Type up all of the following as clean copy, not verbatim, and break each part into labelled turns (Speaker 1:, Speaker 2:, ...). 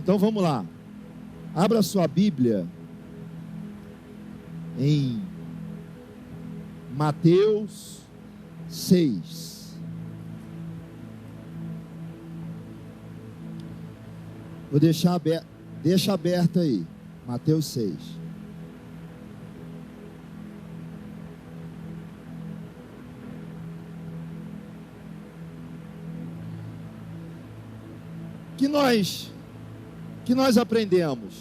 Speaker 1: Então vamos lá. Abra sua Bíblia em Mateus 6. Vou deixar aberto, deixa aberto aí, Mateus 6. Que nós aprendemos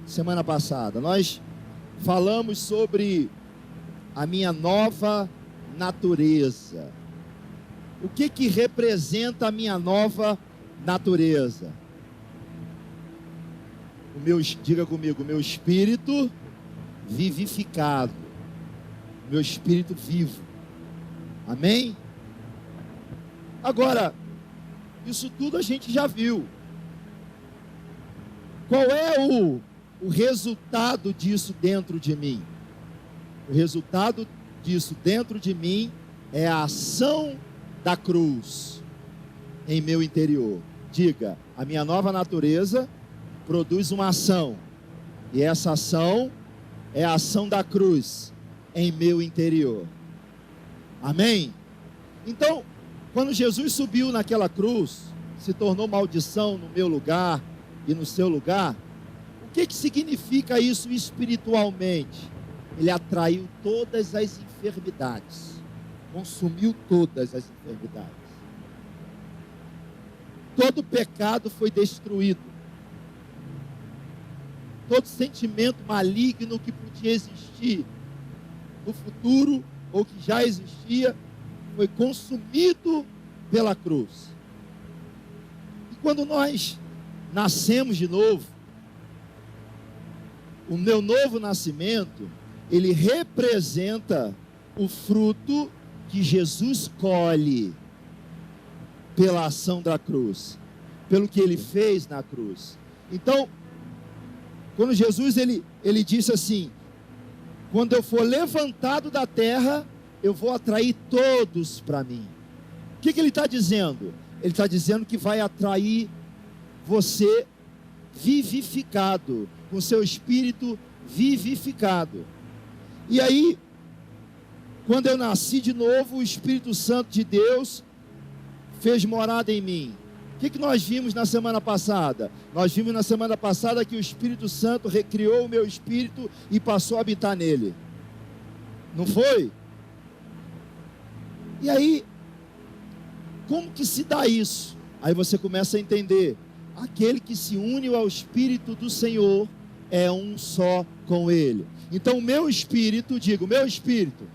Speaker 1: semana passada? Nós falamos sobre a minha nova natureza. O que representa a minha nova natureza? Diga comigo, meu espírito vivificado, meu espírito vivo. Amém? Agora, isso tudo a gente já viu. Qual é o resultado disso dentro de mim? O resultado disso dentro de mim é a ação da cruz em meu interior. Diga, a minha nova natureza produz uma ação, e essa ação é a ação da cruz em meu interior. Amém? Então, quando Jesus subiu naquela cruz, se tornou maldição no meu lugar e no seu lugar, o que significa isso espiritualmente? Ele atraiu todas as enfermidades, consumiu todas as enfermidades. Todo pecado foi destruído. Todo sentimento maligno que podia existir no futuro ou que já existia foi consumido pela cruz. E quando nós nascemos de novo, o meu novo nascimento, ele representa o fruto que Jesus colhe pela ação da cruz, pelo que ele fez na cruz. Então, quando Jesus ele disse assim: quando eu for levantado da terra, eu vou atrair todos para mim. O que ele está dizendo? Ele está dizendo que vai atrair você vivificado, com seu espírito vivificado. E aí, quando eu nasci de novo, o Espírito Santo de Deus fez morada em mim. O que nós vimos na semana passada? Nós vimos na semana passada que o Espírito Santo recriou o meu espírito e passou a habitar nele. Não foi? E aí, como que se dá isso? Aí você começa a entender. Aquele que se une ao Espírito do Senhor é um só com Ele. Então o meu espírito, o meu espírito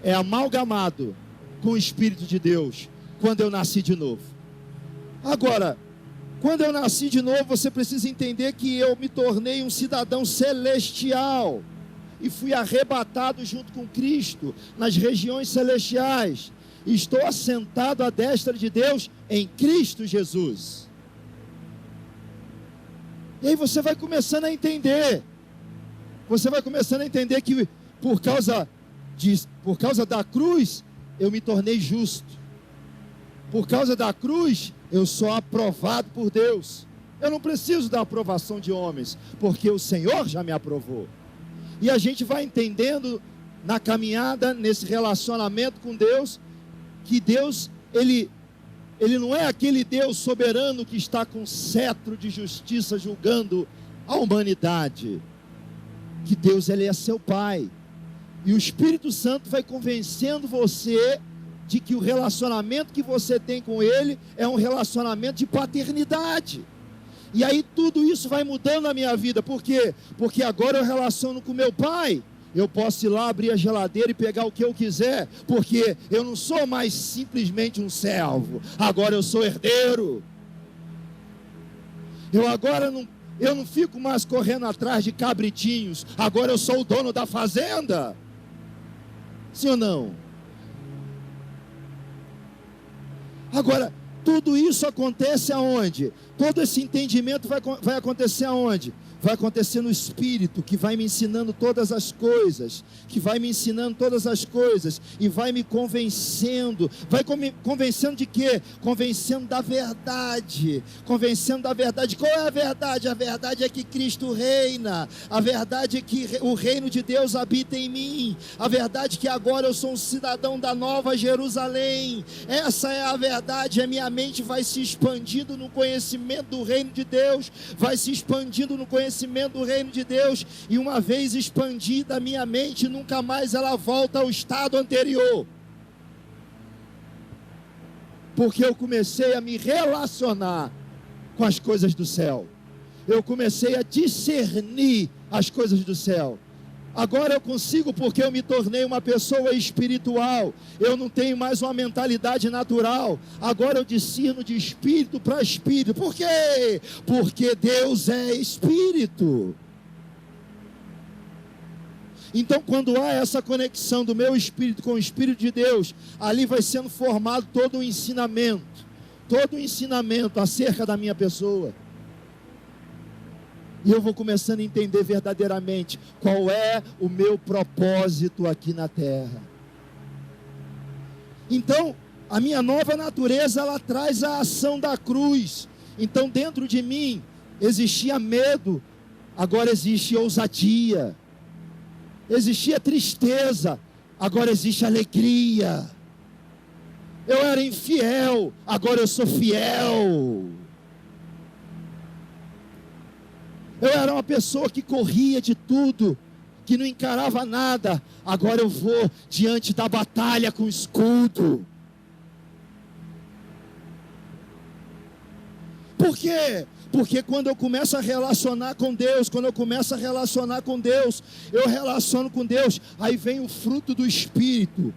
Speaker 1: é amalgamado com o Espírito de Deus quando eu nasci de novo. Agora, quando eu nasci de novo, você precisa entender que eu me tornei um cidadão celestial e fui arrebatado junto com Cristo nas regiões celestiais. E estou assentado à destra de Deus em Cristo Jesus. E aí você vai começando a entender. Você vai começando a entender que por causa da cruz, eu me tornei justo. Por causa da cruz, eu sou aprovado por Deus. Eu não preciso da aprovação de homens, porque o Senhor já me aprovou. E a gente vai entendendo na caminhada, nesse relacionamento com Deus, que Deus, Ele não é aquele Deus soberano que está com cetro de justiça julgando a humanidade. Que Deus, Ele é seu Pai. E o Espírito Santo vai convencendo você de que o relacionamento que você tem com Ele é um relacionamento de paternidade. E aí tudo isso vai mudando na minha vida. Por quê? Porque agora eu relaciono com meu Pai. Eu posso ir lá, abrir a geladeira e pegar o que eu quiser, porque eu não sou mais simplesmente um servo, agora eu sou herdeiro. Eu não fico mais correndo atrás de cabritinhos, agora eu sou o dono da fazenda. Sim ou não? Agora, tudo isso acontece aonde? Todo esse entendimento vai acontecer aonde? Vai acontecer no Espírito, que vai me ensinando todas as coisas, e vai me convencendo. Convencendo de quê? Convencendo da verdade. Qual é a verdade? A verdade é que Cristo reina. A verdade é que o reino de Deus habita em mim. A verdade é que agora eu sou um cidadão da Nova Jerusalém. Essa é a verdade. A minha mente vai se expandindo no conhecimento do reino de Deus, e uma vez expandida a minha mente, nunca mais ela volta ao estado anterior, porque eu comecei a me relacionar com as coisas do céu, eu comecei a discernir as coisas do céu. Agora eu consigo, porque eu me tornei uma pessoa espiritual. Eu não tenho mais uma mentalidade natural. Agora eu discerno de espírito para espírito. Por quê? Porque Deus é espírito. Então, quando há essa conexão do meu espírito com o Espírito de Deus, ali vai sendo formado todo um ensinamento acerca da minha pessoa. E eu vou começando a entender verdadeiramente qual é o meu propósito aqui na terra. Então, a minha nova natureza, ela traz a ação da cruz. Então, dentro de mim, existia medo, agora existe ousadia. Existia tristeza, agora existe alegria. Eu era infiel, agora eu sou fiel. Eu era uma pessoa que corria de tudo, que não encarava nada. Agora eu vou diante da batalha com escudo. Por quê? Porque quando eu começo a relacionar com Deus, eu relaciono com Deus, aí vem o fruto do Espírito,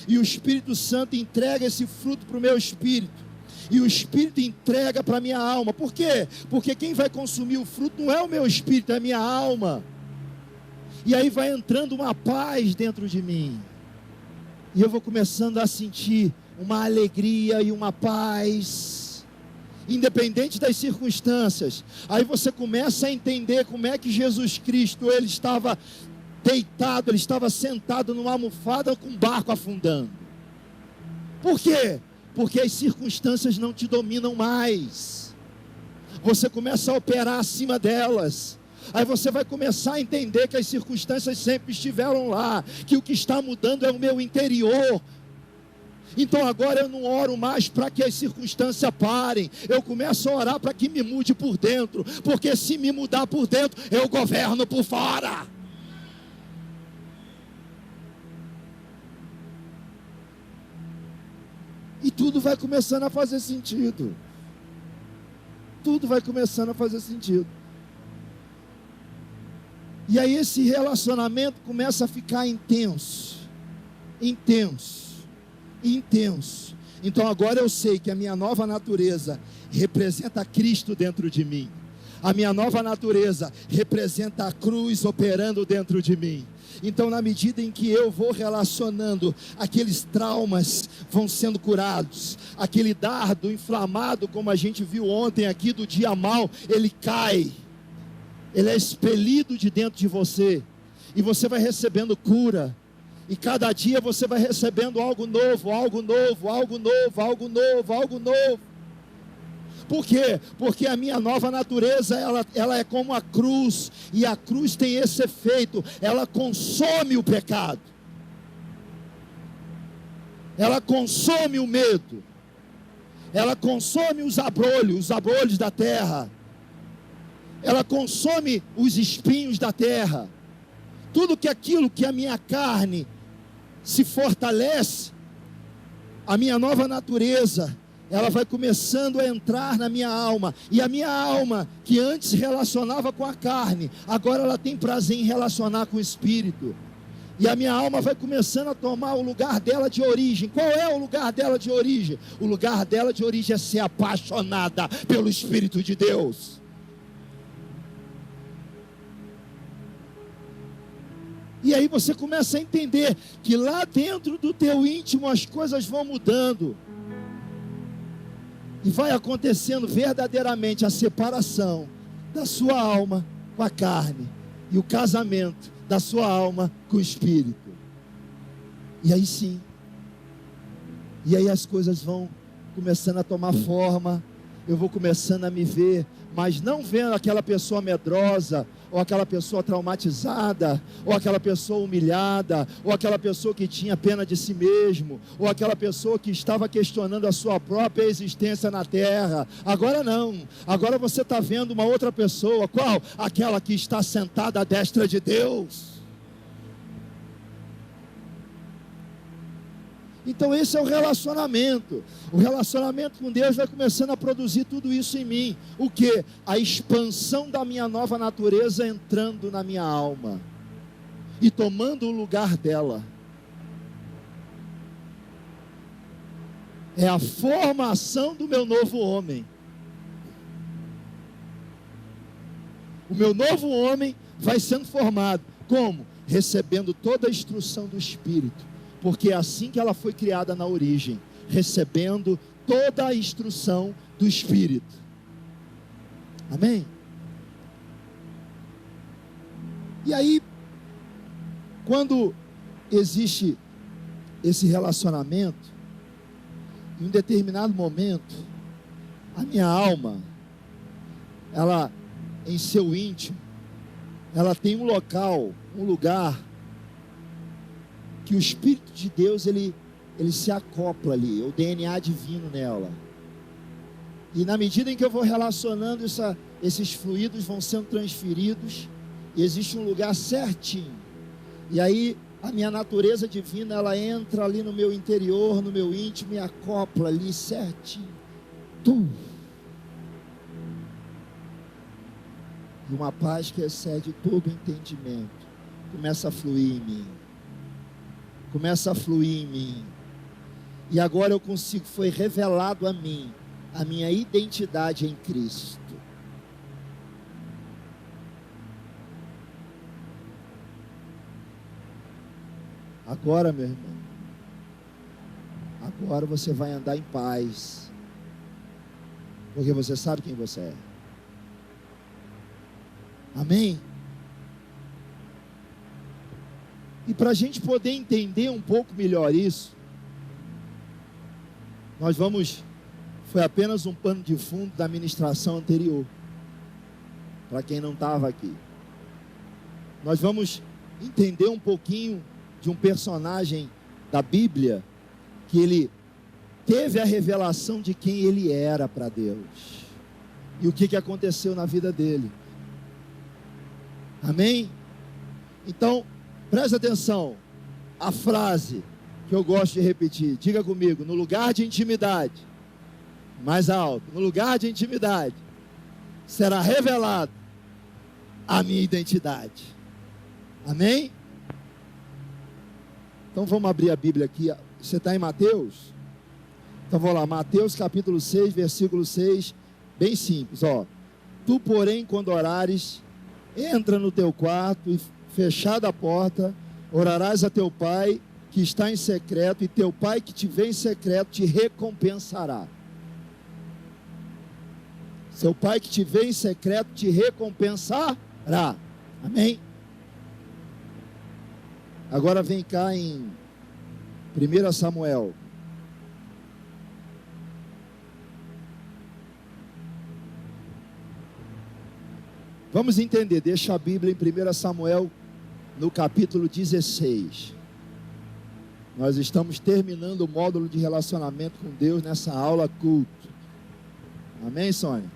Speaker 1: e o Espírito Santo entrega esse fruto para o meu espírito. E o Espírito entrega para a minha alma. Por quê? Porque quem vai consumir o fruto não é o meu espírito, é a minha alma. E aí vai entrando uma paz dentro de mim. E eu vou começando a sentir uma alegria e uma paz, independente das circunstâncias. Aí você começa a entender como é que Jesus Cristo, ele estava deitado, ele estava sentado numa almofada com um barco afundando. Por quê? Porque as circunstâncias não te dominam mais. Você começa a operar acima delas. Aí você vai começar a entender que as circunstâncias sempre estiveram lá, que o que está mudando é o meu interior. Então agora eu não oro mais para que as circunstâncias parem, eu começo a orar para que me mude por dentro, porque se me mudar por dentro, eu governo por fora. E tudo vai começando a fazer sentido. E aí esse relacionamento começa a ficar intenso. Então agora eu sei que a minha nova natureza representa Cristo dentro de mim. A minha nova natureza representa a cruz operando dentro de mim. Então, na medida em que eu vou relacionando, aqueles traumas vão sendo curados. Aquele dardo inflamado, como a gente viu ontem aqui do dia mau, ele cai. Ele é expelido de dentro de você. E você vai recebendo cura. E cada dia você vai recebendo algo novo. Por quê? Porque a minha nova natureza, ela é como a cruz, e a cruz tem esse efeito, ela consome o pecado, ela consome o medo, ela consome os abrolhos da terra, ela consome os espinhos da terra, tudo que aquilo que a minha carne se fortalece, a minha nova natureza, ela vai começando a entrar na minha alma, e a minha alma, que antes relacionava com a carne, agora ela tem prazer em relacionar com o Espírito, e a minha alma vai começando a tomar o lugar dela de origem. Qual é o lugar dela de origem? O lugar dela de origem é ser apaixonada pelo Espírito de Deus. E aí você começa a entender que lá dentro do teu íntimo as coisas vão mudando. E vai acontecendo verdadeiramente a separação da sua alma com a carne e o casamento da sua alma com o espírito. E aí sim, e aí as coisas vão começando a tomar forma. Eu vou começando a me ver, mas não vendo aquela pessoa medrosa, ou aquela pessoa traumatizada, ou aquela pessoa humilhada, ou aquela pessoa que tinha pena de si mesmo, ou aquela pessoa que estava questionando a sua própria existência na terra. Agora não, agora você está vendo uma outra pessoa. Qual? Aquela que está sentada à destra de Deus. Então esse é o relacionamento. O relacionamento com Deus vai começando a produzir tudo isso em mim. O que? A expansão da minha nova natureza entrando na minha alma e tomando o lugar dela. É a formação do meu novo homem. O meu novo homem vai sendo formado. Como? Recebendo toda a instrução do Espírito. Porque é assim que ela foi criada na origem, recebendo toda a instrução do Espírito. Amém? E aí, quando existe esse relacionamento, em um determinado momento, a minha alma, ela, em seu íntimo, ela tem um local, um lugar, que o Espírito de Deus, ele se acopla ali, o DNA divino nela. E na medida em que eu vou relacionando esses fluidos vão sendo transferidos, e existe um lugar certinho. E aí a minha natureza divina, ela entra ali no meu interior, no meu íntimo, e acopla ali certinho. E uma paz que excede todo o entendimento começa a fluir em mim. Começa a fluir em mim. E agora eu consigo, foi revelado a mim a minha identidade em Cristo. Agora, meu irmão, agora você vai andar em paz, porque você sabe quem você é. Amém? E para a gente poder entender um pouco melhor isso, foi apenas um pano de fundo da ministração anterior, para quem não estava aqui. Nós vamos entender um pouquinho de um personagem da Bíblia, que ele teve a revelação de quem ele era para Deus, e o que aconteceu na vida dele. Amém? Então, presta atenção, a frase que eu gosto de repetir, diga comigo: no lugar de intimidade, mais alto, no lugar de intimidade, será revelado a minha identidade. Amém? Então vamos abrir a Bíblia aqui, você está em Mateus? Então vamos lá, Mateus capítulo 6, versículo 6, bem simples, ó. Tu, porém, quando orares, entra no teu quarto e fechada a porta, orarás a teu pai que está em secreto, e teu pai que te vê em secreto te recompensará. Seu pai que te vê em secreto te recompensará. Amém? Agora vem cá em 1 Samuel. Vamos entender, deixa a Bíblia em 1 Samuel, no capítulo 16. Nós estamos terminando o módulo de relacionamento com Deus nessa aula culto. Amém, Sônia?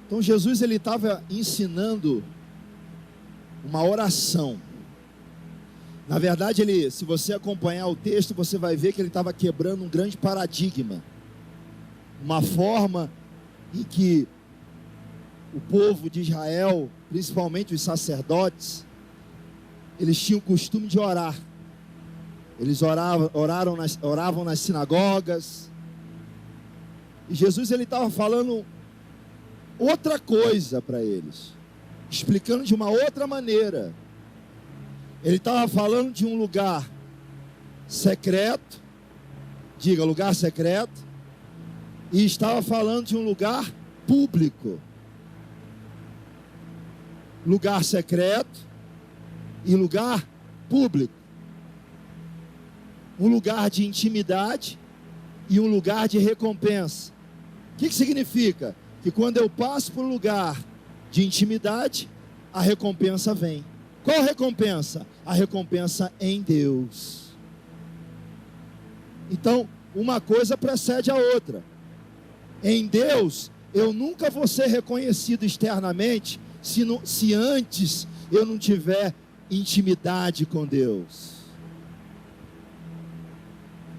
Speaker 1: Então Jesus, ele estava ensinando uma oração. Na verdade, se você acompanhar o texto, você vai ver que ele estava quebrando um grande paradigma, uma forma em que o povo de Israel, principalmente os sacerdotes, eles tinham o costume de orar. Eles oravam nas sinagogas. E Jesus, ele estava falando outra coisa para eles, explicando de uma outra maneira. Ele estava falando de um lugar secreto, diga, lugar secreto, e estava falando de um lugar público. Lugar secreto e lugar público. Um lugar de intimidade e um lugar de recompensa. O que significa? Que quando eu passo por um lugar de intimidade, a recompensa vem. Qual recompensa? A recompensa em Deus. Então, uma coisa precede a outra. Em Deus, eu nunca vou ser reconhecido externamente se antes eu não tiver intimidade com Deus.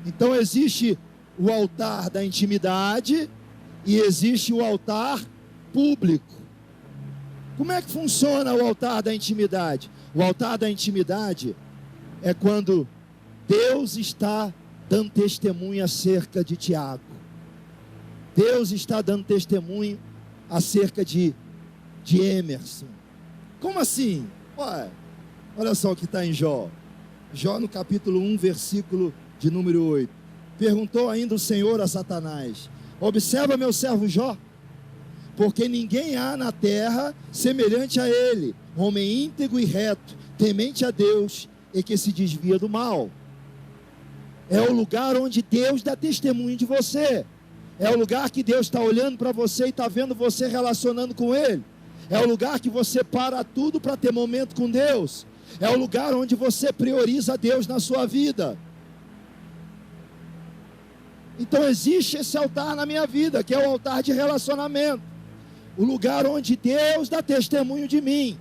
Speaker 1: Então existe o altar da intimidade e existe o altar público. Como é que funciona o altar da intimidade? O altar da intimidade é quando Deus está dando testemunho acerca de Tiago. Deus está dando testemunho acerca de Emerson. Como assim? Olha só o que está em Jó. Jó no capítulo 1, versículo de número 8. Perguntou ainda o Senhor a Satanás: observa meu servo Jó, porque ninguém há na terra semelhante a ele, homem íntegro e reto, temente a Deus e que se desvia do mal. É o lugar onde Deus dá testemunho de você. É o lugar que Deus está olhando para você e está vendo você relacionando com Ele. É o lugar que você para tudo para ter momento com Deus. É o lugar onde você prioriza Deus na sua vida. Então existe esse altar na minha vida, que é o altar de relacionamento. O lugar onde Deus dá testemunho de mim.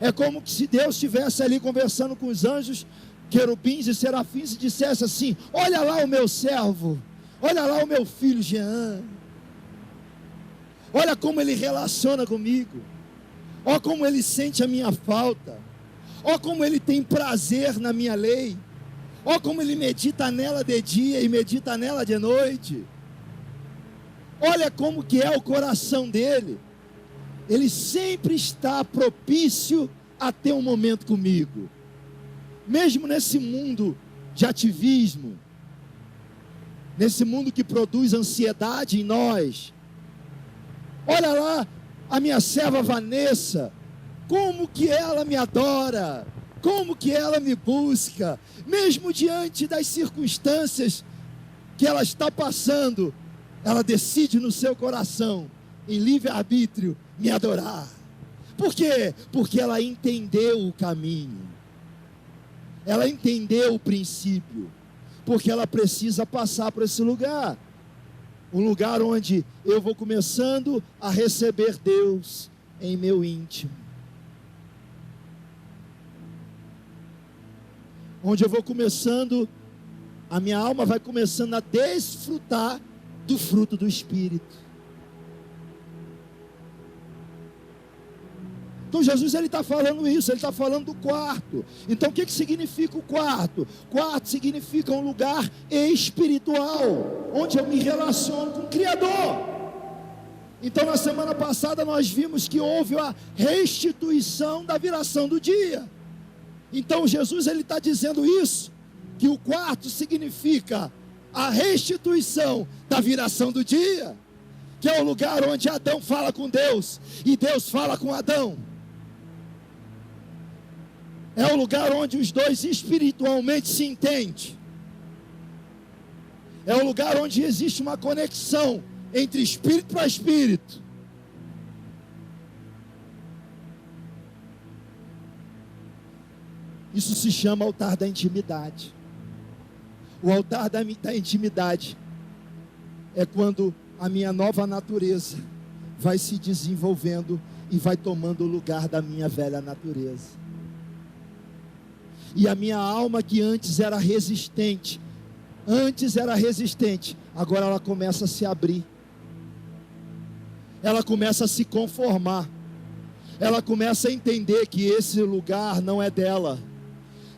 Speaker 1: É como se Deus estivesse ali conversando com os anjos, querubins e serafins, e dissesse assim: olha lá o meu servo, olha lá o meu filho Jean, olha como ele relaciona comigo, olha como ele sente a minha falta, olha como ele tem prazer na minha lei, olha como ele medita nela de dia e medita nela de noite, olha como que é o coração dele. Ele sempre está propício a ter um momento comigo, mesmo nesse mundo de ativismo, nesse mundo que produz ansiedade em nós. Olha lá a minha serva Vanessa, como que ela me adora, como que ela me busca, mesmo diante das circunstâncias que ela está passando, ela decide no seu coração, em livre-arbítrio, me adorar. Por quê? Porque ela entendeu o caminho, ela entendeu o princípio, porque ela precisa passar por esse lugar, um lugar onde eu vou começando a receber Deus em meu íntimo, onde eu vou começando, a minha alma vai começando a desfrutar do fruto do Espírito. Então Jesus ele está falando isso, ele está falando do quarto. Então o que significa o quarto? Quarto significa um lugar espiritual, onde eu me relaciono com o Criador. Então na semana passada nós vimos que houve a restituição da viração do dia. Então Jesus ele está dizendo isso, que o quarto significa a restituição da viração do dia, que é o lugar onde Adão fala com Deus e Deus fala com Adão. É o lugar onde os dois espiritualmente se entendem. É o lugar onde existe uma conexão entre espírito para espírito. Isso se chama altar da intimidade. O altar da intimidade é quando a minha nova natureza vai se desenvolvendo e vai tomando o lugar da minha velha natureza. E a minha alma que antes era resistente, agora ela começa a se abrir, ela começa a se conformar, ela começa a entender que esse lugar não é dela,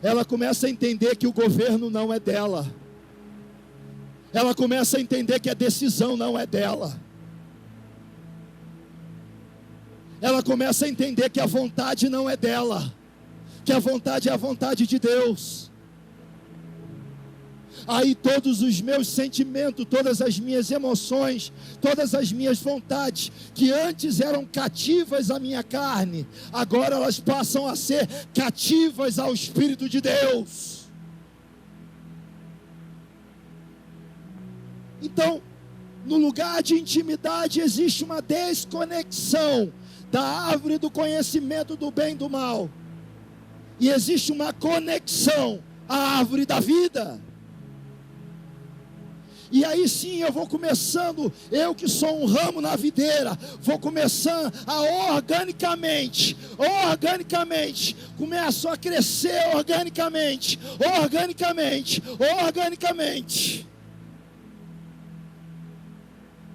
Speaker 1: ela começa a entender que o governo não é dela, ela começa a entender que a decisão não é dela. ela começa a entender que a vontade não é dela, que a vontade é a vontade de Deus. Aí todos os meus sentimentos, todas as minhas emoções, todas as minhas vontades, que antes eram cativas à minha carne, agora elas passam a ser cativas ao Espírito de Deus. Então, no lugar de intimidade existe uma desconexão da árvore do conhecimento do bem e do mal, e existe uma conexão à árvore da vida. E aí sim eu vou começando, eu que sou um ramo na videira, vou começando a organicamente, começo a crescer organicamente.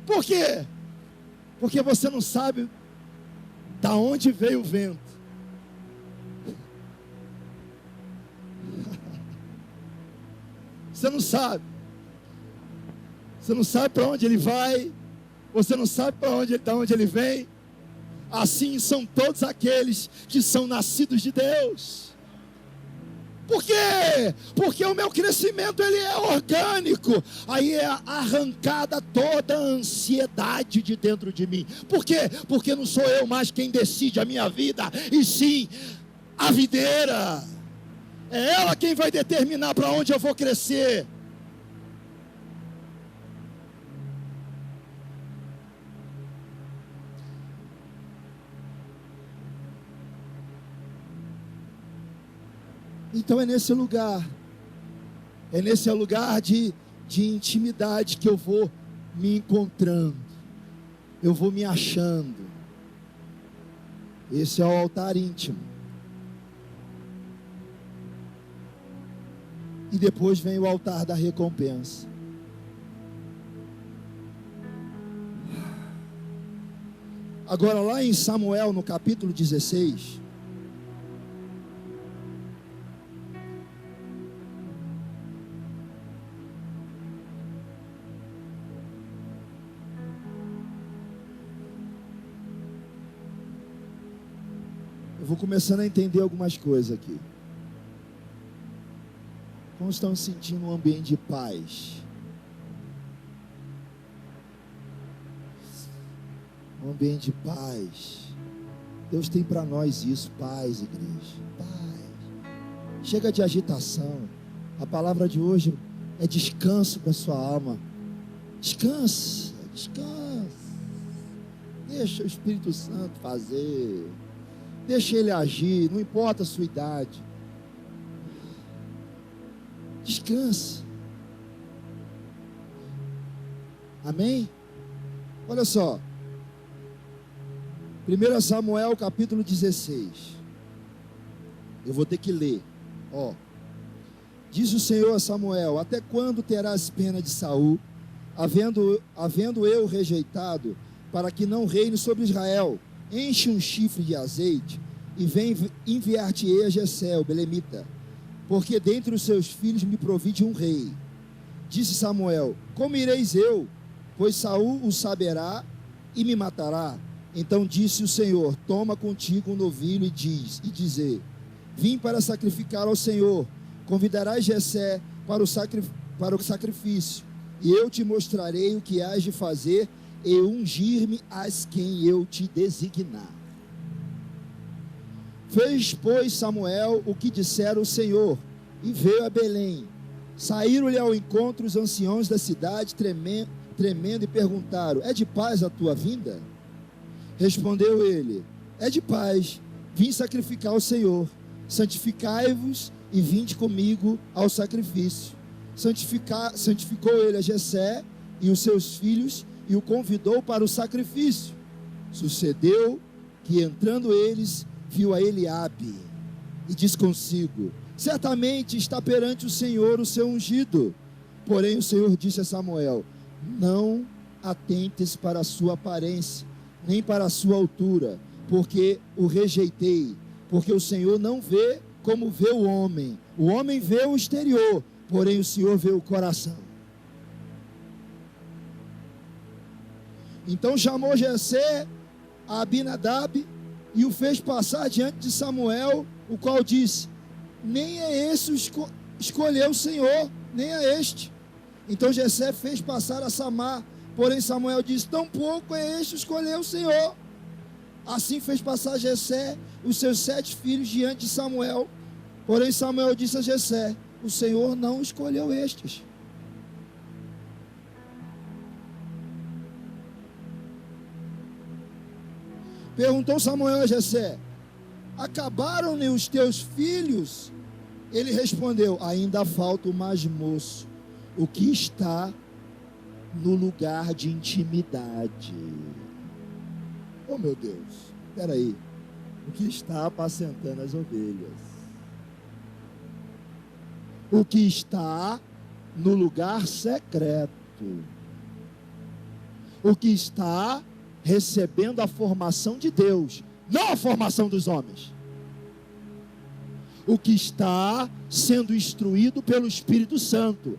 Speaker 1: Por quê? Porque você não sabe da onde veio o vento. Você não sabe. Você não sabe para onde ele vai. Você não sabe de onde ele vem. Assim são todos aqueles que são nascidos de Deus. Por quê? Porque o meu crescimento ele é orgânico. Aí é arrancada toda a ansiedade de dentro de mim. Por quê? Porque não sou eu mais quem decide a minha vida, e sim a videira. É ela quem vai determinar para onde eu vou crescer. Então é nesse lugar de intimidade que eu vou me encontrando, eu vou me achando. Esse é o altar íntimo. E depois vem o altar da recompensa. Agora lá em Samuel, no capítulo 16, eu vou começando a entender algumas coisas aqui. Como estão sentindo um ambiente de paz? Um ambiente de paz. Deus tem para nós isso, paz, igreja. Paz. Chega de agitação. A palavra de hoje é descanso para sua alma. Descansa. Deixa o Espírito Santo fazer. Deixa ele agir, não importa a sua idade. Descanse. Amém? Olha só. 1 Samuel capítulo 16. Eu vou ter que ler. Diz o Senhor a Samuel: até quando terás pena de Saul, havendo eu rejeitado, para que não reine sobre Israel? Enche um chifre de azeite e vem enviar-te-ei a Jessé, o belemita, porque dentre os seus filhos me provide um rei. Disse Samuel: como ireis eu? Pois Saul o saberá e me matará. Então disse o Senhor: toma contigo um novilho e dizer: vim para sacrificar ao Senhor. Convidarás Jessé para o sacrifício, e eu te mostrarei o que hás de fazer, e ungir-me as quem eu te designar. Fez, pois, Samuel o que dissera o Senhor, e veio a Belém. Saíram-lhe ao encontro os anciãos da cidade, tremendo, e perguntaram: é de paz a tua vinda? Respondeu ele: é de paz, vim sacrificar ao Senhor. Santificai-vos e vinde comigo ao sacrifício. Santificou ele a Jessé e os seus filhos, e o convidou para o sacrifício. Sucedeu que, entrando eles, viu a Eliabe, e disse consigo: certamente está perante o Senhor o seu ungido. Porém o Senhor disse a Samuel: não atentes para a sua aparência, nem para a sua altura, porque o rejeitei. Porque o Senhor não vê como vê o homem vê o exterior, porém o Senhor vê o coração. Então chamou Jessé a Abinadab e o fez passar diante de Samuel, o qual disse: nem é esse escolheu o Senhor, nem é este. Então Jessé fez passar a Samar, porém Samuel disse: tampouco é este escolheu o Senhor. Assim fez passar Jessé os seus 7 filhos diante de Samuel, porém Samuel disse a Jessé: o Senhor não escolheu estes. Perguntou Samuel a Jessé: acabaram-lhe os teus filhos? Ele respondeu: ainda falta o mais moço, o que está no lugar de intimidade. Oh meu Deus, espera aí, o que está apacentando as ovelhas, o que está no lugar secreto, o que está recebendo a formação de Deus, não a formação dos homens, o que está sendo instruído pelo Espírito Santo,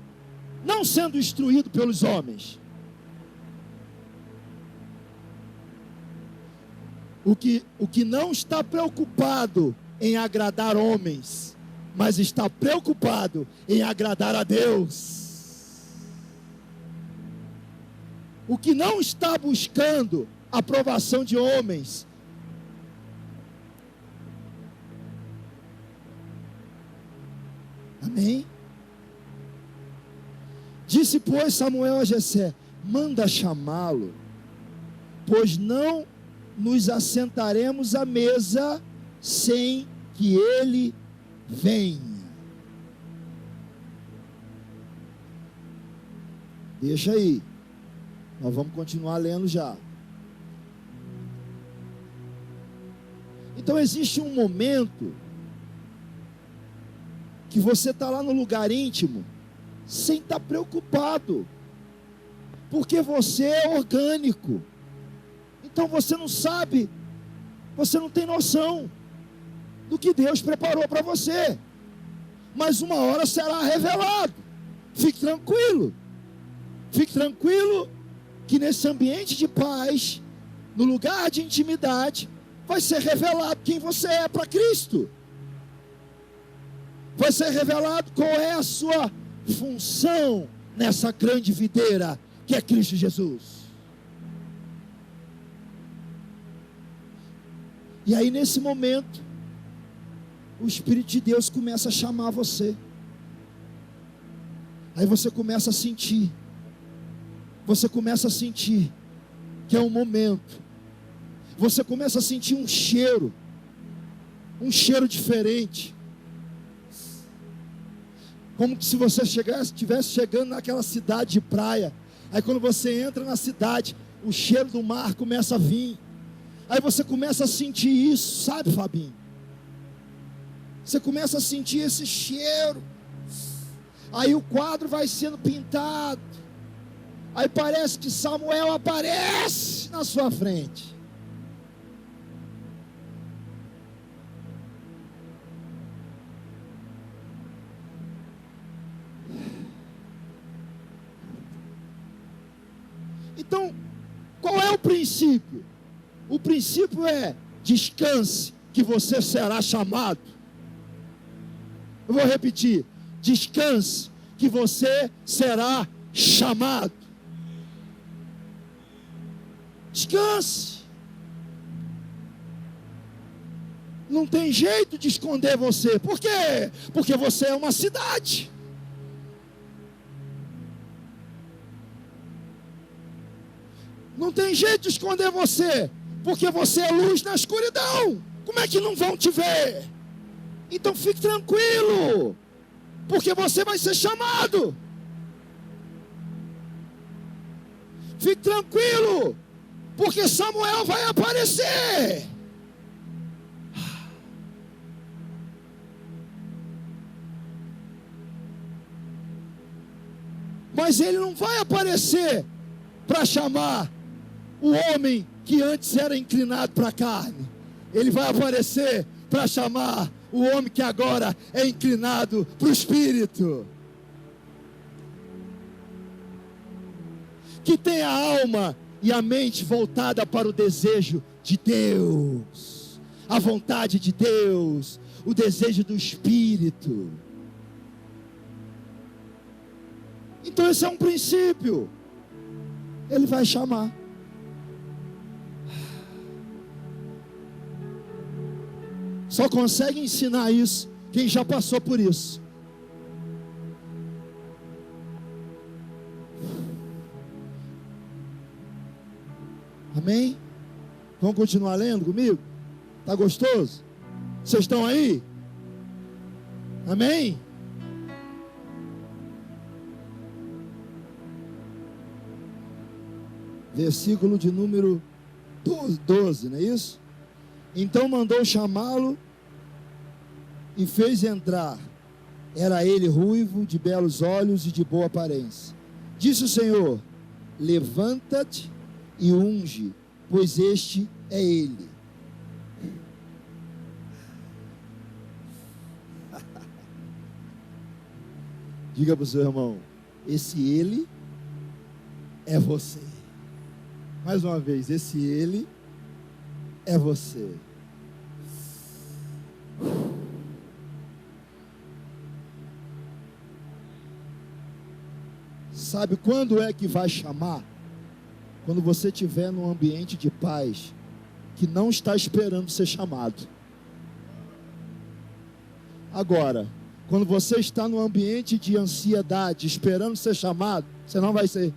Speaker 1: não sendo instruído pelos homens. O que não está preocupado em agradar homens, mas está preocupado em agradar a Deus. O que não está buscando a aprovação de homens, amém? Disse, pois, Samuel a Jessé: manda chamá-lo, pois não nos assentaremos à mesa sem que ele venha. Deixa aí, nós vamos continuar lendo já. Então existe um momento que você está lá no lugar íntimo, sem estar preocupado, porque você é orgânico. Então você não sabe, você não tem noção do que Deus preparou para você, mas uma hora será revelado. Fique tranquilo que nesse ambiente de paz, no lugar de intimidade, vai ser revelado quem você é para Cristo. Vai ser revelado qual é a sua função nessa grande videira que é Cristo Jesus. E aí nesse momento, o Espírito de Deus começa a chamar você. Aí você começa a sentir. Você começa a sentir que é um momento. Você começa a sentir um cheiro diferente. Como se você estivesse chegando naquela cidade de praia. Aí quando você entra na cidade, o cheiro do mar começa a vir. Aí você começa a sentir isso, sabe, Fabinho? Você começa a sentir esse cheiro. Aí o quadro vai sendo pintado. Aí parece que Samuel aparece na sua frente. Então, qual é o princípio? O princípio é: descanse, que você será chamado. Eu vou repetir: descanse, que você será chamado. Descanse. Não tem jeito de esconder você. Por quê? Porque você é uma cidade. Não tem jeito de esconder você, porque você é luz na escuridão. Como é que não vão te ver? Então fique tranquilo, porque você vai ser chamado. Fique tranquilo, porque Samuel vai aparecer. Mas ele não vai aparecer para chamar o homem que antes era inclinado para a carne. Ele vai aparecer para chamar o homem que agora é inclinado para o Espírito, que tem a alma e a mente voltada para o desejo de Deus. a vontade de Deus, o desejo do Espírito. Então esse é um princípio. Ele vai chamar. Só consegue ensinar isso quem já passou por isso. Amém? Vamos continuar lendo comigo? Tá gostoso? Vocês estão aí? Amém? Versículo de número 12, não é isso? Então mandou chamá-lo e fez entrar. Era ele ruivo, de belos olhos e de boa aparência. Disse o Senhor: levanta-te e unge, pois este é ele. Diga para o seu irmão: esse ele é você. Mais uma vez, esse ele é você. Sabe quando é que vai chamar? Quando você estiver num ambiente de paz, que não está esperando ser chamado. Agora, quando você está num ambiente de ansiedade, esperando ser chamado, você não vai ser.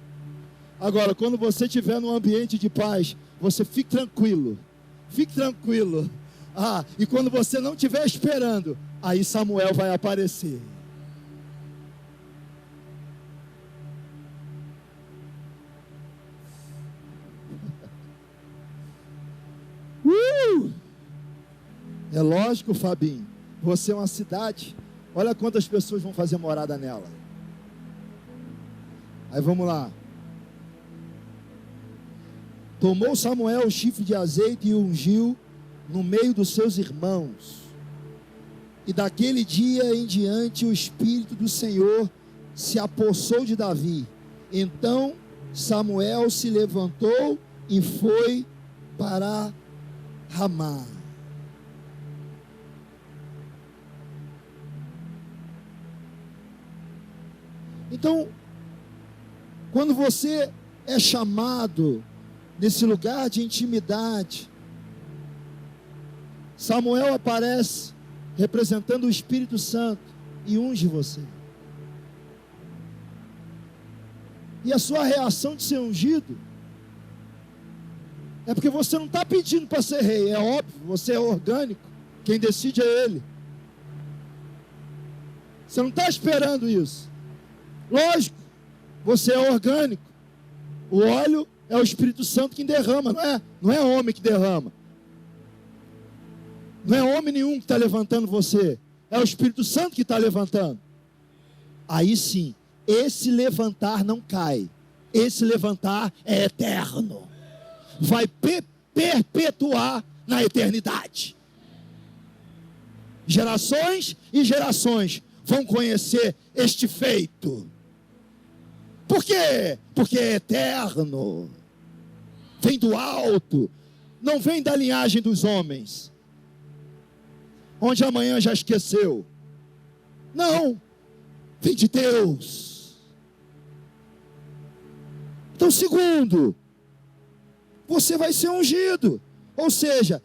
Speaker 1: Agora, quando você estiver num ambiente de paz, você fique tranquilo. Fique tranquilo. E quando você não estiver esperando, aí Samuel vai aparecer. É lógico, Fabinho, você é uma cidade, olha quantas pessoas vão fazer morada nela. Aí vamos lá. Tomou Samuel o chifre de azeite e o ungiu no meio dos seus irmãos. E daquele dia em diante o Espírito do Senhor se apossou de Davi. Então Samuel se levantou e foi para Ramá. Então, quando você é chamado nesse lugar de intimidade, Samuel aparece representando o Espírito Santo e unge você. E a sua reação de ser ungido é porque você não está pedindo para ser rei, é óbvio, você é orgânico, quem decide é Ele. Você não está esperando isso. Lógico, você é orgânico. O óleo é o Espírito Santo que derrama, não é homem que derrama. Não é homem nenhum que está levantando você, é o Espírito Santo que está levantando. Aí sim, esse levantar não cai, esse levantar é eterno, vai perpetuar na eternidade. Gerações e gerações vão conhecer este feito. Por quê? Porque é eterno, vem do alto, não vem da linhagem dos homens, onde amanhã já esqueceu. Não, vem de Deus. Então, segundo, você vai ser ungido. Ou seja,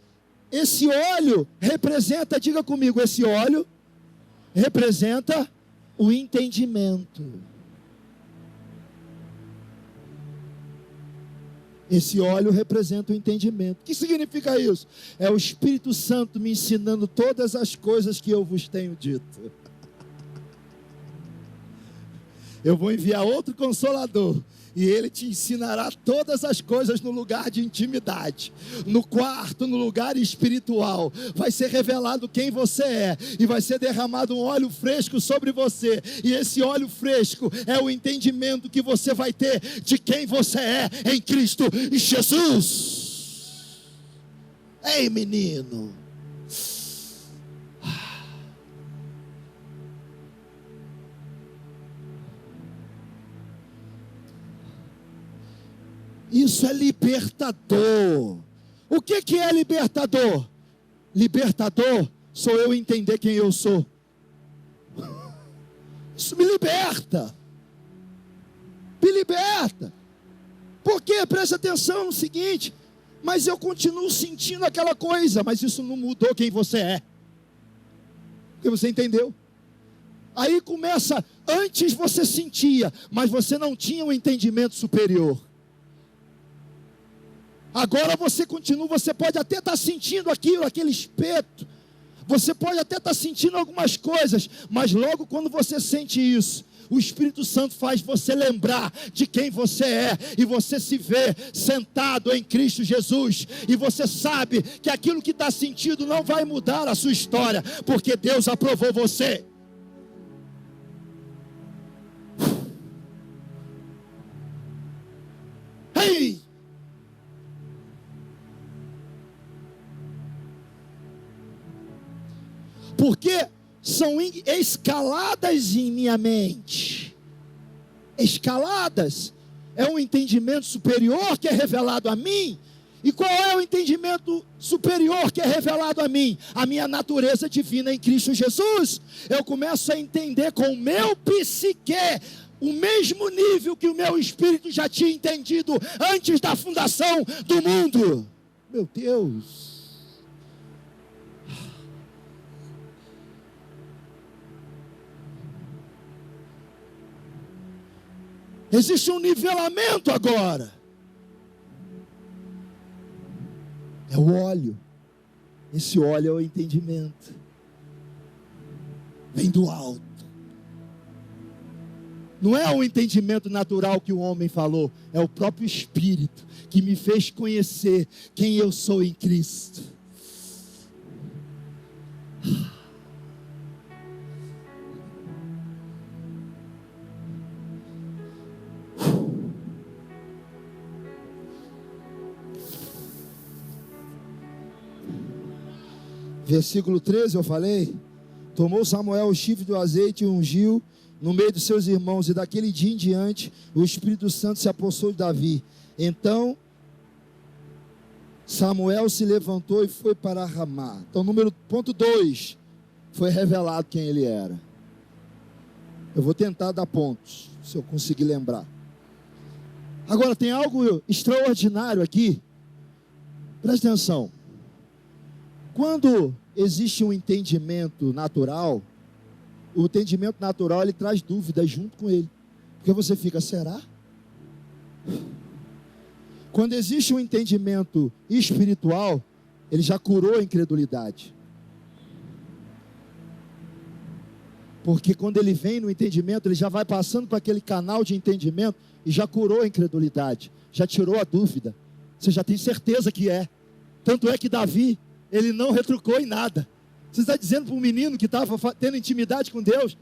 Speaker 1: esse óleo representa, diga comigo, esse óleo representa o entendimento. Esse óleo representa o entendimento. O que significa isso? É o Espírito Santo me ensinando todas as coisas que eu vos tenho dito. Eu vou enviar outro Consolador, e ele te ensinará todas as coisas no lugar de intimidade, no quarto, no lugar espiritual. Vai ser revelado quem você é, e vai ser derramado um óleo fresco sobre você, e esse óleo fresco é o entendimento que você vai ter de quem você é em Cristo Jesus. Ei, menino, isso é libertador. O que é libertador? libertador sou eu entender quem eu sou. Isso me liberta. Me liberta. Por quê? Presta atenção no seguinte: mas eu continuo sentindo aquela coisa, mas isso não mudou quem você é. Porque você entendeu? Aí começa, antes você sentia, mas você não tinha um entendimento superior. Agora você continua, você pode até estar sentindo aquilo, aquele espeto. Você pode até estar sentindo algumas coisas, mas logo quando você sente isso, o Espírito Santo faz você lembrar de quem você é, e você se vê sentado em Cristo Jesus, e você sabe que aquilo que está sentindo não vai mudar a sua história, porque Deus aprovou você. Ei! Porque são escaladas em minha mente. Escaladas. É um entendimento superior que é revelado a mim. E qual é o entendimento superior que é revelado a mim? A minha natureza divina em Cristo Jesus. Eu começo a entender com o meu psique o mesmo nível que o meu espírito já tinha entendido antes da fundação do mundo. Meu Deus. Existe um nivelamento agora. É o óleo. Esse óleo é o entendimento. Vem do alto. Não é o entendimento natural que o homem falou. É o próprio Espírito que me fez conhecer quem eu sou em Cristo. Versículo 13 eu falei: tomou Samuel o chifre do azeite e ungiu no meio dos seus irmãos, e daquele dia em diante o Espírito Santo se apossou de Davi. Então Samuel se levantou e foi para Ramá. Então ponto 2, foi revelado quem ele era. Eu vou tentar dar pontos, se eu conseguir lembrar. Agora tem algo extraordinário aqui. Presta atenção. Quando existe um entendimento natural, o entendimento natural ele traz dúvidas junto com ele. Porque você fica, será? Quando existe um entendimento espiritual, ele já curou a incredulidade. Porque quando ele vem no entendimento, ele já vai passando para aquele canal de entendimento e já curou a incredulidade, já tirou a dúvida. Você já tem certeza que é. Tanto é que Davi, ele não retrucou em nada. Você está dizendo para um menino que estava tendo intimidade com Deus,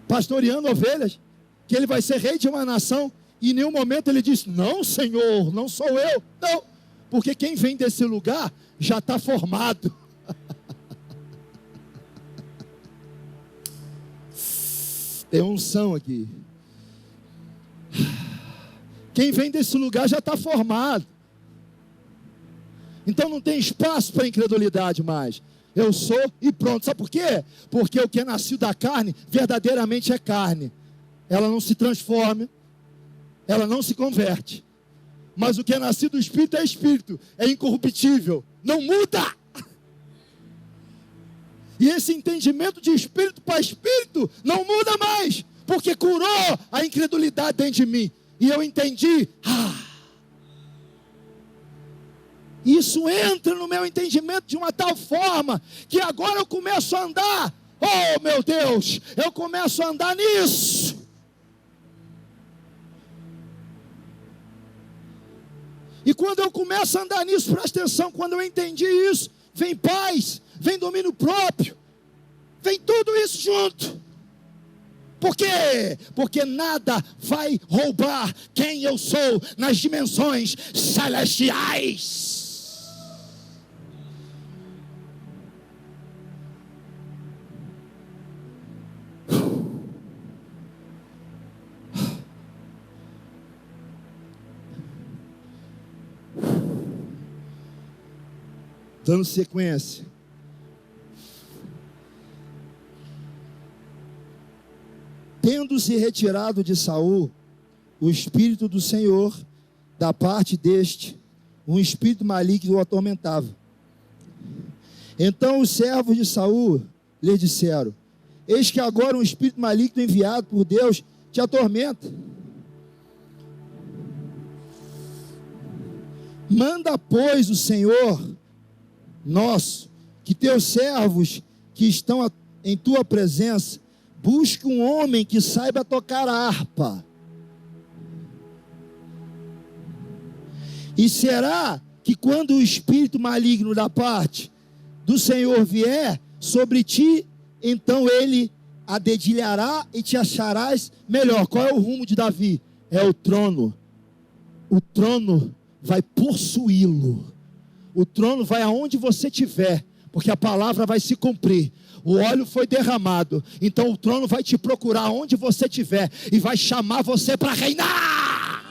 Speaker 1: pastoreando ovelhas, que ele vai ser rei de uma nação, e em nenhum momento ele disse: não, Senhor, não sou eu. Não, porque quem vem desse lugar já está formado. Tem unção aqui. Quem vem desse lugar já está formado. Então não tem espaço para incredulidade mais. Eu sou e pronto. Sabe por quê? Porque o que é nascido da carne verdadeiramente é carne. Ela não se transforma, ela não se converte. Mas o que é nascido do Espírito é Espírito, é incorruptível, não muda. E esse entendimento de Espírito para Espírito não muda mais, porque curou a incredulidade dentro de mim. E eu entendi, isso entra no meu entendimento de uma tal forma, que agora eu começo a andar, oh meu Deus, eu começo a andar nisso. E quando eu começo a andar nisso, presta atenção, quando eu entendi isso, vem paz, vem domínio próprio, vem tudo isso junto. Por quê? Porque nada vai roubar quem eu sou nas dimensões celestiais. Dando sequência. Tendo-se retirado de Saul o Espírito do Senhor, da parte deste, um espírito maligno o atormentava. Então os servos de Saul lhe disseram: eis que agora um espírito maligno enviado por Deus te atormenta. Manda, pois, o Senhor nosso, que teus servos que estão em tua presença busquem um homem que saiba tocar a harpa. E será que quando o espírito maligno da parte do Senhor vier sobre ti, então ele a dedilhará e te acharás melhor. Qual é o rumo de Davi? É o trono. O trono vai possuí-lo. O trono vai aonde você estiver, porque a palavra vai se cumprir. O óleo foi derramado, então o trono vai te procurar onde você estiver e vai chamar você para reinar.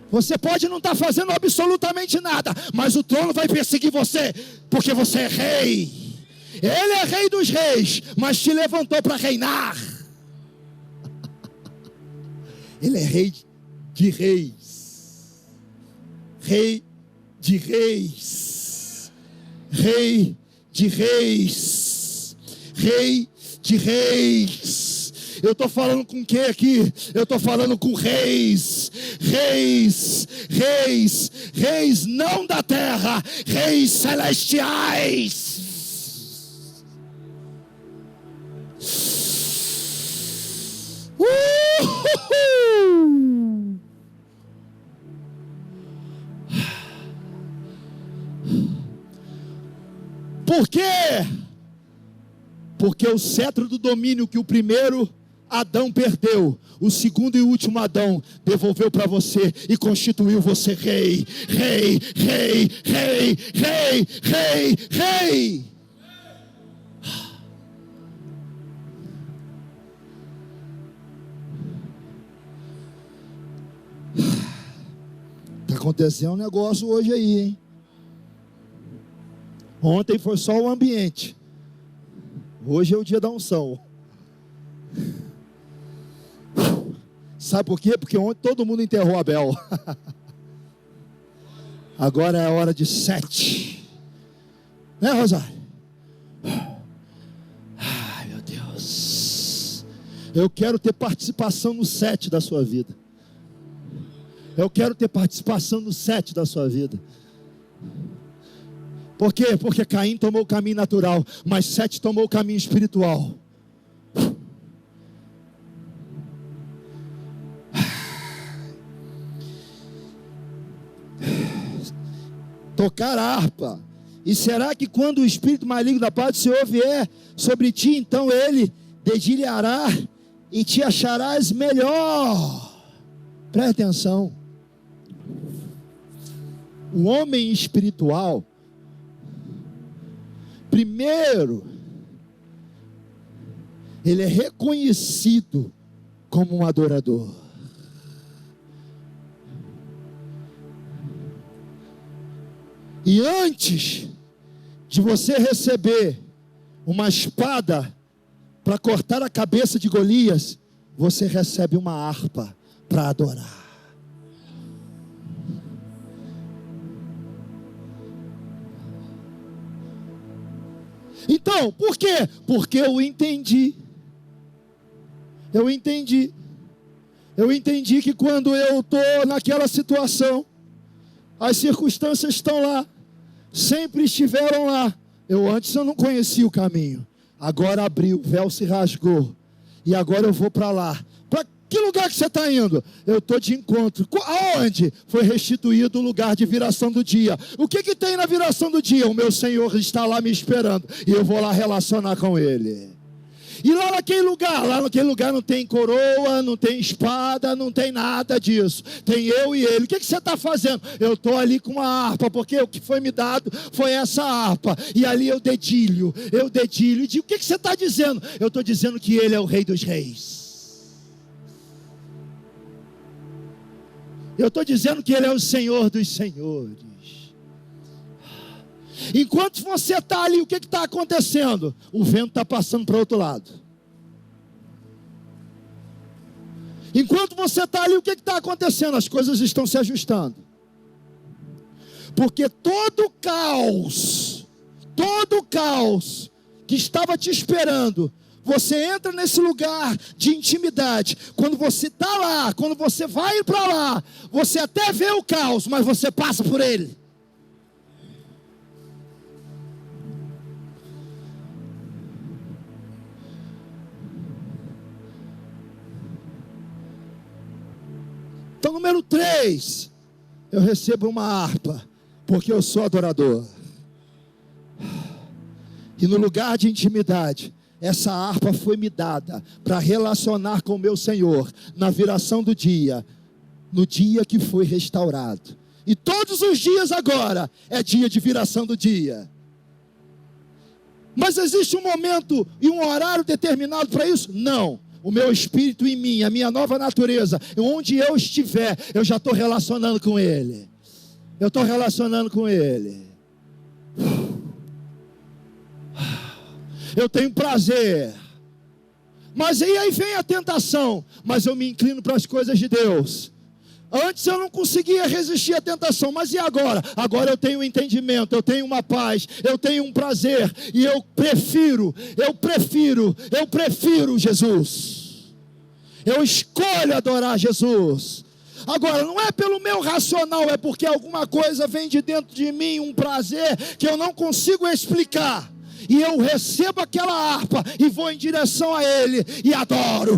Speaker 1: Você pode não estar fazendo absolutamente nada, mas o trono vai perseguir você, porque você é rei. Ele é rei dos reis, mas te levantou para reinar. Ele é rei de reis. Rei de reis. Rei de reis. Rei de reis. Eu estou falando com quem aqui? Eu estou falando com reis. Reis, reis, reis não da terra, reis celestiais. Por quê? Porque o cetro do domínio que o primeiro Adão perdeu, o segundo e último Adão devolveu para você e constituiu você rei, rei, rei, rei, rei, rei, rei. Está acontecendo um negócio hoje aí, hein? Ontem foi só o ambiente. Hoje é o dia da unção. Sabe por quê? Porque ontem todo mundo enterrou Abel. Agora é a hora de 7. Né, Rosário? Ai, meu Deus. Eu quero ter participação no 7 da sua vida. Eu quero ter participação no 7 da sua vida. Por quê? Porque Caim tomou o caminho natural, mas Sete tomou o caminho espiritual. Tocar a harpa. E será que quando o espírito maligno da parte do Senhor vier sobre ti, então ele dedilhará e te acharás melhor. Presta atenção. O homem espiritual, primeiro, ele é reconhecido como um adorador. E antes de você receber uma espada para cortar a cabeça de Golias, você recebe uma harpa para adorar. Então, por quê? Porque eu entendi que quando eu estou naquela situação, as circunstâncias estão lá, sempre estiveram lá. Antes eu não conhecia o caminho, agora abriu, o véu se rasgou, e agora eu vou para lá. Para que lugar que você está indo? Eu estou de encontro. Aonde? Foi restituído o lugar de viração do dia. O que tem na viração do dia? O meu Senhor está lá me esperando, e eu vou lá relacionar com Ele. E lá naquele lugar não tem coroa, não tem espada, não tem nada disso. Tem eu e ele. O que você está fazendo? Eu estou ali com uma harpa, porque o que foi me dado foi essa harpa. E ali eu dedilho. E digo, o que você está dizendo? Eu estou dizendo que ele é o Rei dos Reis. Eu estou dizendo que Ele é o Senhor dos senhores. Enquanto você está ali, o que está acontecendo? O vento está passando para o outro lado. Enquanto você está ali, o que está acontecendo? As coisas estão se ajustando. Porque todo caos que estava te esperando, você entra nesse lugar de intimidade. Quando você está lá, quando você vai para lá, você até vê o caos, mas você passa por ele. Então, número 3, eu recebo uma harpa, porque eu sou adorador. E no lugar de intimidade, essa harpa foi me dada para relacionar com o meu Senhor na viração do dia, no dia que foi restaurado. E todos os dias agora é dia de viração do dia. Mas existe um momento e um horário determinado para isso? Não. O meu espírito em mim, a minha nova natureza, onde eu estiver, eu já estou relacionando com Ele. Eu estou relacionando com Ele. Eu tenho prazer. Mas aí vem a tentação. Mas eu me inclino para as coisas de Deus. Antes eu não conseguia resistir à tentação, mas e agora? Agora eu tenho um entendimento, eu tenho uma paz, eu tenho um prazer, e eu prefiro Jesus. Eu escolho adorar Jesus. Agora, não é pelo meu racional, é porque alguma coisa vem de dentro de mim, um prazer que eu não consigo explicar. E eu recebo aquela harpa e vou em direção a Ele e adoro.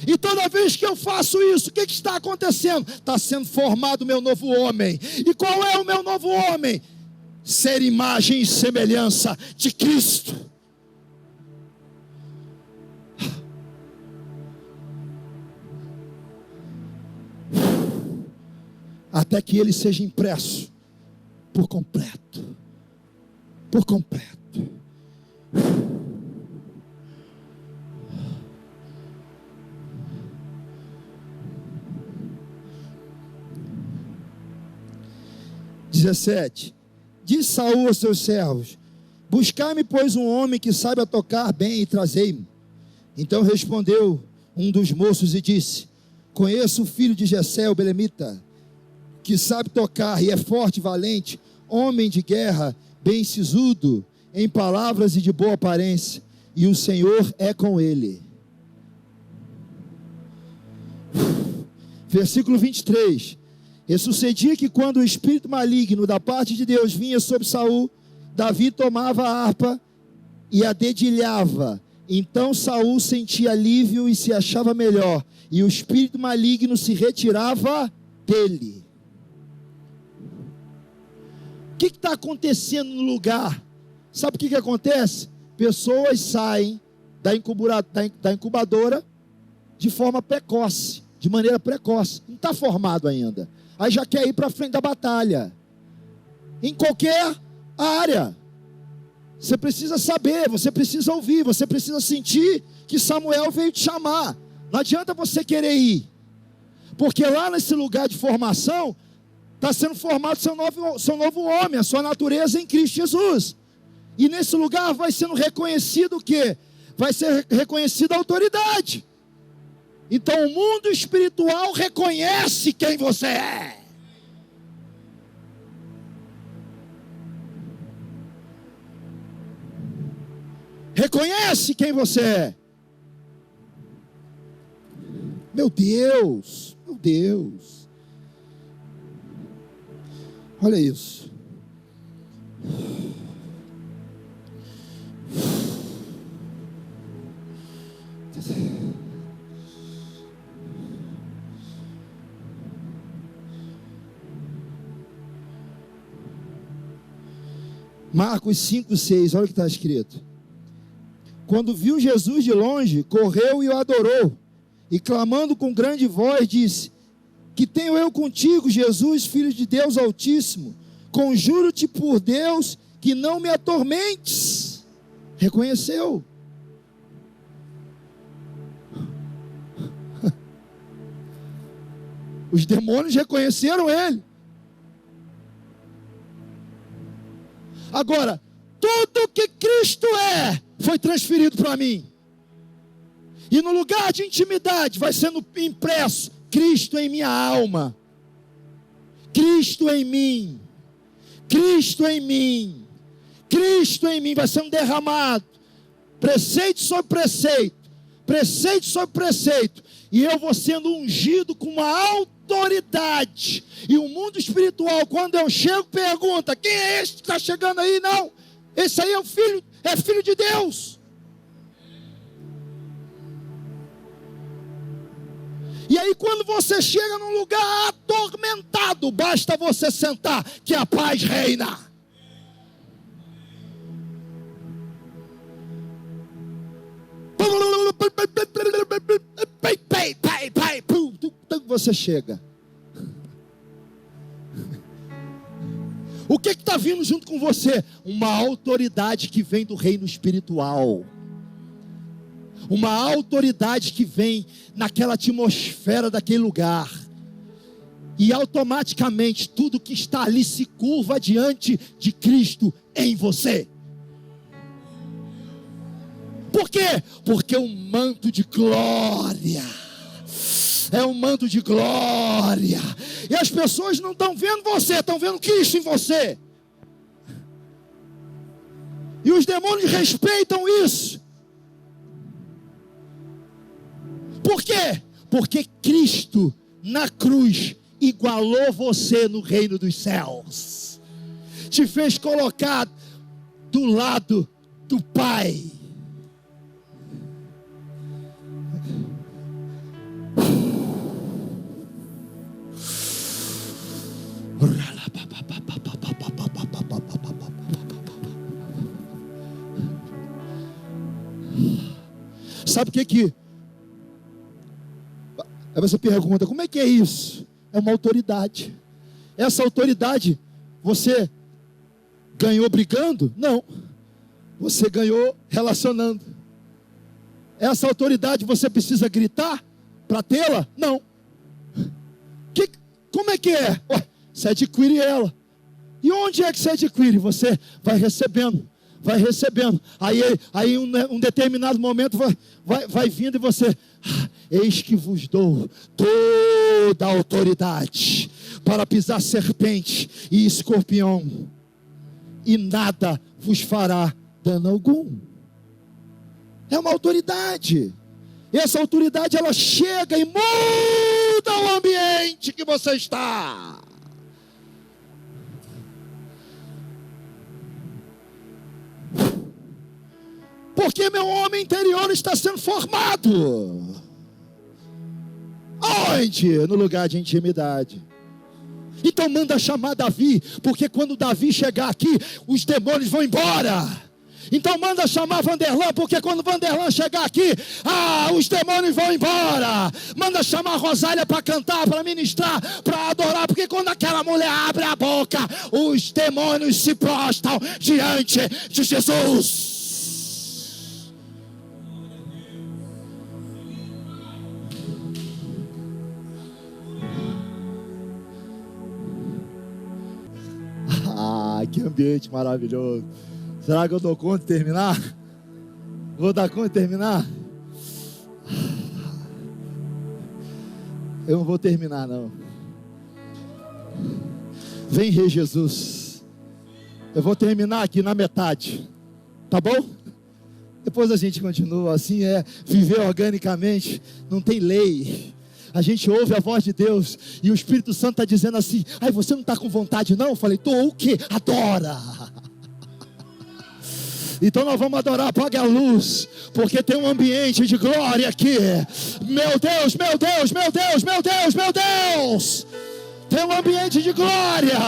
Speaker 1: E toda vez que eu faço isso, o que está acontecendo? Está sendo formado o meu novo homem. E qual é o meu novo homem? Ser imagem e semelhança de Cristo. Até que ele seja impresso por completo. Por completo. (17) Diz Saul aos seus servos: buscai-me, pois, um homem que saiba tocar bem e trazei-me. Então respondeu um dos moços e disse: conheço o filho de Jessé, o belemita, que sabe tocar e é forte e valente, homem de guerra, bem sisudo, em palavras e de boa aparência, e o Senhor é com ele. Versículo 23. E sucedia que quando o espírito maligno da parte de Deus vinha sobre Saul, Davi tomava a harpa e a dedilhava. Então Saul sentia alívio e se achava melhor, e o espírito maligno se retirava dele. O que está acontecendo no lugar? Sabe o que acontece? Pessoas saem da incubadora de forma precoce, de maneira precoce, não está formado ainda. Aí já quer ir para frente da batalha. Em qualquer área. Você precisa saber, você precisa ouvir, você precisa sentir que Samuel veio te chamar. Não adianta você querer ir. Porque lá nesse lugar de formação, está sendo formado seu novo homem, a sua natureza em Cristo Jesus. E nesse lugar vai sendo reconhecido o quê? Vai ser reconhecida a autoridade. Então o mundo espiritual reconhece quem você é. Reconhece quem você é. Meu Deus, meu Deus. Olha isso. Marcos 5:6, olha o que está escrito. Quando viu Jesus de longe, correu e o adorou, e clamando com grande voz, disse: que tenho eu contigo, Jesus, Filho de Deus Altíssimo? Conjuro-te por Deus que não me atormentes. Reconheceu. Os demônios reconheceram ele. Agora, tudo que Cristo foi transferido para mim. E no lugar de intimidade vai sendo impresso Cristo em minha alma. Cristo em mim. Cristo em mim. Cristo em mim vai sendo derramado. Preceito sobre preceito. Preceito sobre preceito. E eu vou sendo ungido com uma autoridade. E o mundo espiritual, quando eu chego, pergunta: quem é esse que está chegando aí? Não, esse aí é filho de Deus. E aí quando você chega num lugar atormentado, basta você sentar, que a paz reina. Você chega. O que está vindo junto com você? Uma autoridade que vem do reino espiritual. Uma autoridade que vem naquela atmosfera daquele lugar. E automaticamente tudo que está ali se curva diante de Cristo em você. Por quê? Porque um manto de glória. É um manto de glória. E as pessoas não estão vendo você, estão vendo Cristo em você. E os demônios respeitam isso. Por quê? Porque Cristo na cruz igualou você no reino dos céus. Te fez colocar do lado do Pai. Sabe o que aí você pergunta: como é que é isso? É uma autoridade. Essa autoridade você ganhou brigando? Não, você ganhou relacionando. Essa autoridade você precisa gritar para tê-la? Não. Como é que é? Você adquire ela. E onde é que você adquire? Você vai recebendo. Vai recebendo. Aí um determinado momento vai vindo e você: eis que vos dou toda a autoridade para pisar serpente e escorpião, e nada vos fará dano algum. É uma autoridade. Essa autoridade, ela chega e muda o ambiente que você está. Porque meu homem interior está sendo formado. Onde? No lugar de intimidade. Então manda chamar Davi, porque quando Davi chegar aqui, os demônios vão embora. Então manda chamar Vanderlan, porque quando Vanderlan chegar aqui, os demônios vão embora. Manda chamar Rosália para cantar, para ministrar, para adorar, porque quando aquela mulher abre a boca, os demônios se prostram diante de Jesus. Que ambiente maravilhoso. Será que eu dou conta de terminar? Vou dar conta de terminar? Eu não vou terminar, não. Vem, Rei Jesus. Eu vou terminar aqui na metade. Tá bom? Depois a gente continua. Assim é viver organicamente. Não tem lei. A gente ouve a voz de Deus e o Espírito Santo está dizendo assim: você não está com vontade não? Eu falei: estou. O quê? Adora. Então nós vamos adorar. Apague a luz, porque tem um ambiente de glória aqui. Meu Deus, meu Deus, meu Deus, meu Deus, meu Deus. Tem um ambiente de glória.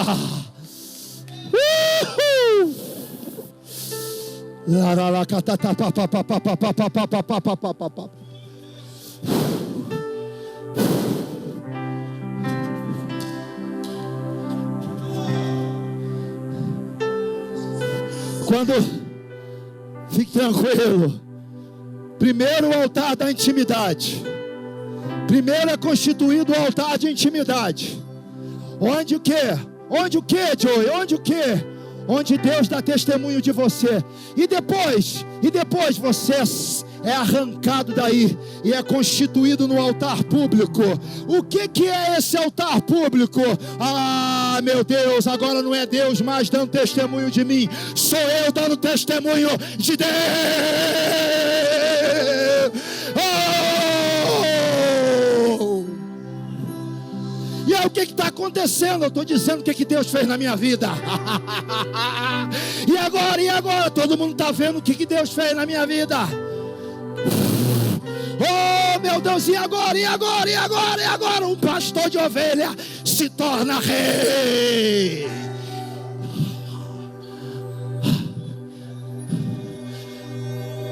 Speaker 1: Fique tranquilo. Primeiro o altar da intimidade. Primeiro é constituído o altar de intimidade. Onde o quê? Onde o quê, Joey? Onde o quê? Onde Deus dá testemunho de você. E depois você é arrancado daí e é constituído no altar público. O que é esse altar público? Ah, meu Deus, agora não é Deus mais dando testemunho de mim, sou eu dando testemunho de Deus. E aí o que está acontecendo? Eu estou dizendo o que Deus fez na minha vida. E agora? Todo mundo está vendo o que Deus fez na minha vida. Oh meu Deus, e agora? Um pastor de ovelha se torna rei.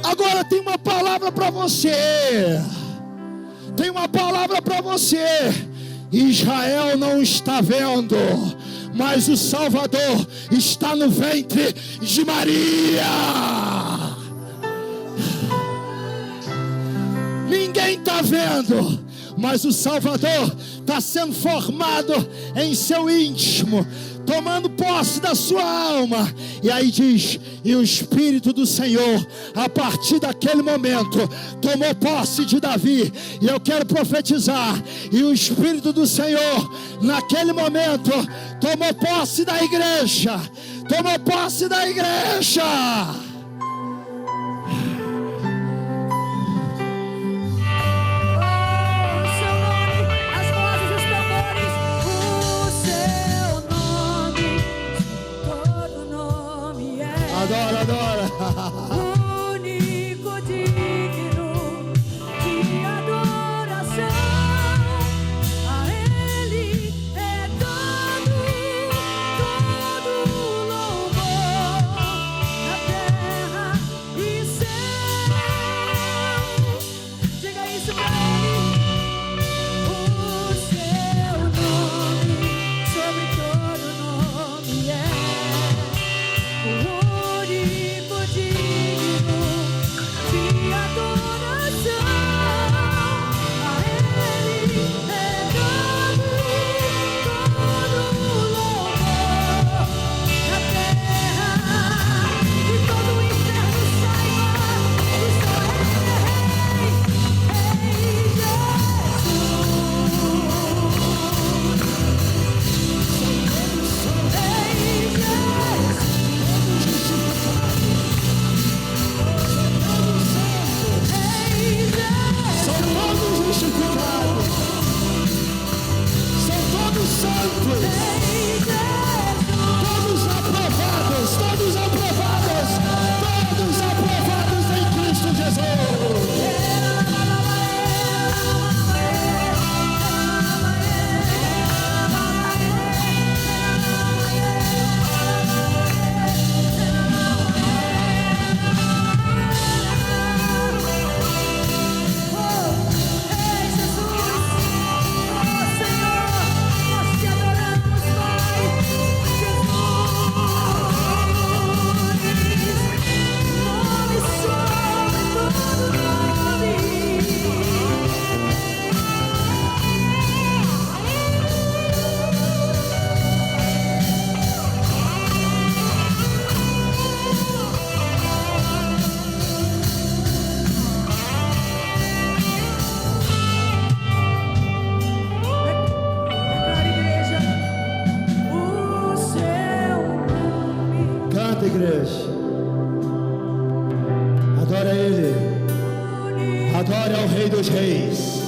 Speaker 1: Agora tem uma palavra para você. Israel não está vendo, mas o Salvador está no ventre de Maria. Ninguém está vendo, mas o Salvador está sendo formado em seu íntimo, tomando posse da sua alma. E aí diz: e o Espírito do Senhor, a partir daquele momento, tomou posse de Davi. E eu quero profetizar: e o Espírito do Senhor, naquele momento, tomou posse da igreja. Adora.
Speaker 2: Único digno de adoração, a Ele é dado todo louvor na terra e céu. Diga isso pra Ele. O seu nome sobre todo nome é o único digno de adoração, a Ele é dado todo louvor na terra, e todo o inferno saiba que só Ele é Rei,
Speaker 1: São todos justificados, são todos santos, todos aprovados em Cristo Jesus. Canta, igreja. Adora Ele. Adora ao Rei dos Reis.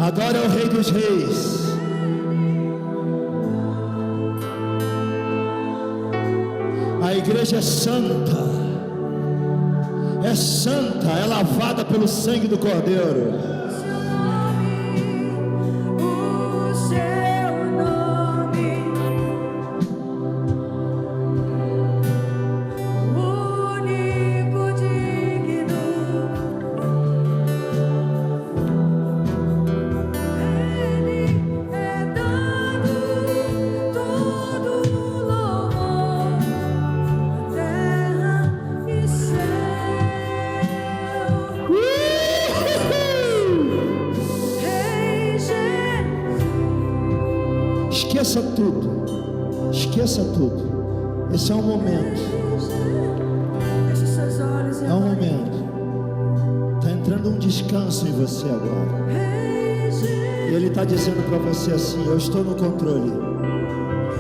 Speaker 1: Adora ao Rei dos Reis. A igreja é santa. É santa, é lavada pelo sangue do Cordeiro. Esqueça tudo. Esqueça tudo. Esse é um momento.
Speaker 2: Feche seus olhos e
Speaker 1: É um
Speaker 2: adore.
Speaker 1: momento. Está entrando um descanso em você agora. E Ele está dizendo para você assim: eu estou no controle.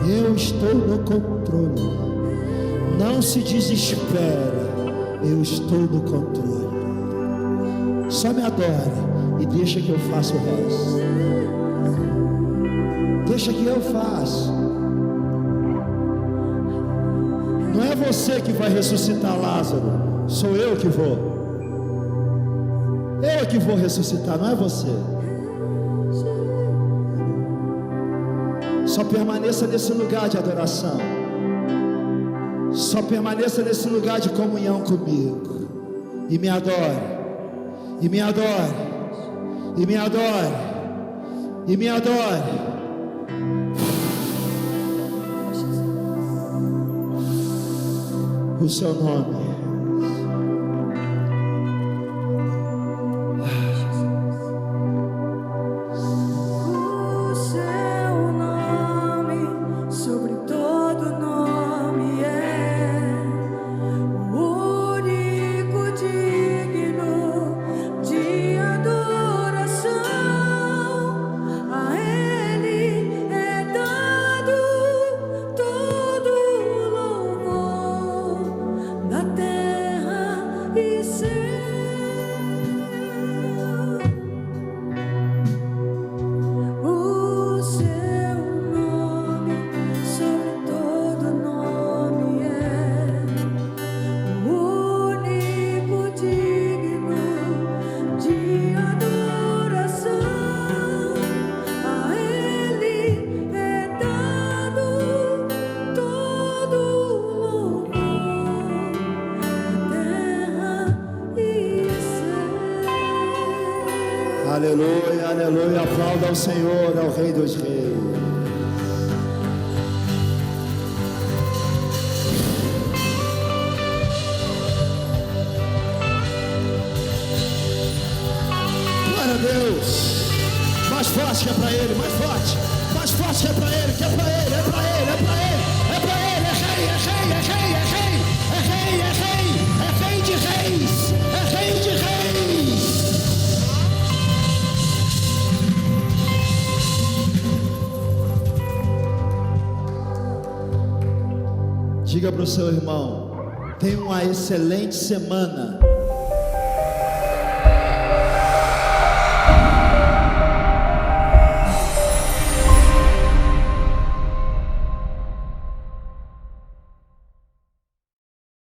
Speaker 1: Eu estou no controle. Não se desespere. Eu estou no controle. Só me adore e deixa que eu faça o resto. Deixa que eu faço. Não é você que vai ressuscitar Lázaro. Sou eu que vou. Eu que vou ressuscitar, não é você. Só permaneça nesse lugar de adoração. Só permaneça nesse lugar de comunhão comigo. E me adore. E me adore. E me adore. E me adore. O seu nome.
Speaker 2: O seu nome sobre todo nome é o único digno de adoração. A Ele é dado todo louvor na terra e céu. O seu nome sobre todo nome é o único digno de adoração. A Ele é dado todo louvor na terra e céu.
Speaker 1: Aleluia, aleluia. Aplauda ao Senhor, ao Rei dos Reis. Glória a Deus. Mais forte que é para Ele, mais forte. Mais forte que é para Ele, que é para Ele, é para Ele, é para Ele. É para Ele, é rei, é rei, é rei, é rei. É rei, é rei, é rei de reis. É rei de reis. Diga para o seu irmão: tenha uma excelente semana.